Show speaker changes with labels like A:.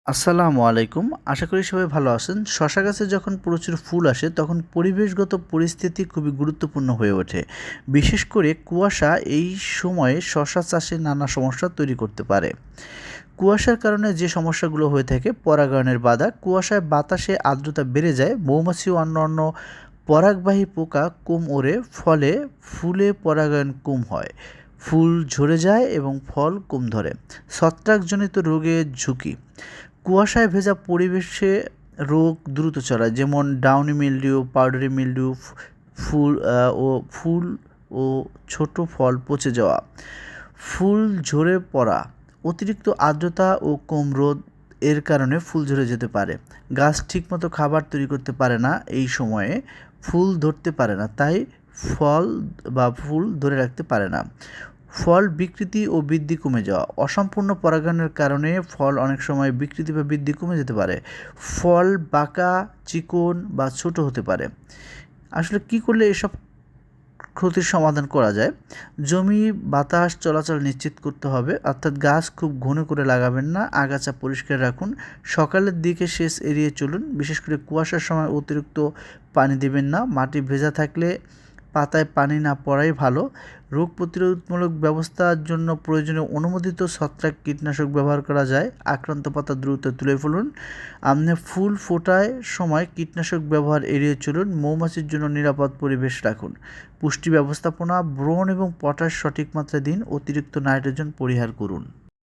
A: আসসালামু আলাইকুম। আশা করি সবাই ভালো আছেন। শশা গাছে যখন প্রচুর ফুল আসে তখন পরিবেশগত পরিস্থিতি খুবই গুরুত্বপূর্ণ হয়ে ওঠে। বিশেষ করে কুয়াশা এই সময়ে শশা চাষে নানা সমস্যা তৈরি করতে পারে। কুয়াশার কারণে যে সমস্যাগুলো হয়ে থাকে, পরাগায়নের বাধা, কুয়াশায় বাতাসে আর্দ্রতা বেড়ে যায়, মৌমাছি ও অন্যান্য পরাগবাহী পোকা কম ওড়ে, ফলে ফুলে পরাগায়ন কম হয়, ফুল ঝরে যায় এবং ফল কম ধরে। ছত্রাকজনিত রোগের ঝুঁকি, কুয়াশায় ভেজা পরিবেশে রোগ দ্রুত ছড়ায়, যেমন ডাউনি মিলডিউ, পাউডারি মিলডিউ, ফুল ফুল ও ছোট ফল পচে যাওয়া, ফুল ঝরে পড়া, অতিরিক্ত আর্দ্রতা ও কম রোদ এর কারণে ফুল ঝরে যেতে পারে। গাছ ঠিকমতো খাবার তৈরি করতে পারে না, এই সময়ে ফুল ধরতে পারে না, তাই ফল বা ফুল ধরে রাখতে পারে না। ফল বিকৃতি ও বৃদ্ধি কমে যাওয়া, অসম্পূর্ণ পরাগায়নের কারণে ফল অনেক সময় বিকৃতি বা বৃদ্ধি কমে যেতে পারে। ফল বাঁকা, চিকন বা ছোট হতে পারে। আসলে কি করলে এসব ক্ষতির সমাধান করা যায়? জমি বাতাস চলাচল নিশ্চিত করতে হবে, অর্থাৎ গাছ খুব ঘন করে লাগাবেন না, আগাছা পরিষ্কার রাখুন, সকালের দিকে সেচ এড়িয়ে চলুন, বিশেষ করে কুয়াশার সময় অতিরিক্ত পানি দিবেন না, মাটি ভেজা থাকলে পাতায় পানি না পড়াই ভালো। রোগ প্রতিরোধমূলক ব্যবস্থার জন্য প্রয়োজনীয় অনুমোদিত ছত্রাক কীটনাশক ব্যবহার করা যায়। আক্রান্ত পাতা দ্রুত তুলে ফেলুন। আপনি ফুল ফোটার সময় কীটনাশক ব্যবহার এড়িয়ে চলুন। মৌমাছির জন্য নিরাপদ পরিবেশ রাখুন। পুষ্টি ব্যবস্থাপনা, ব্রোন এবং পটাশ সঠিক মাত্রায় দিন। অতিরিক্ত নাইট্রোজেন পরিহার করুন।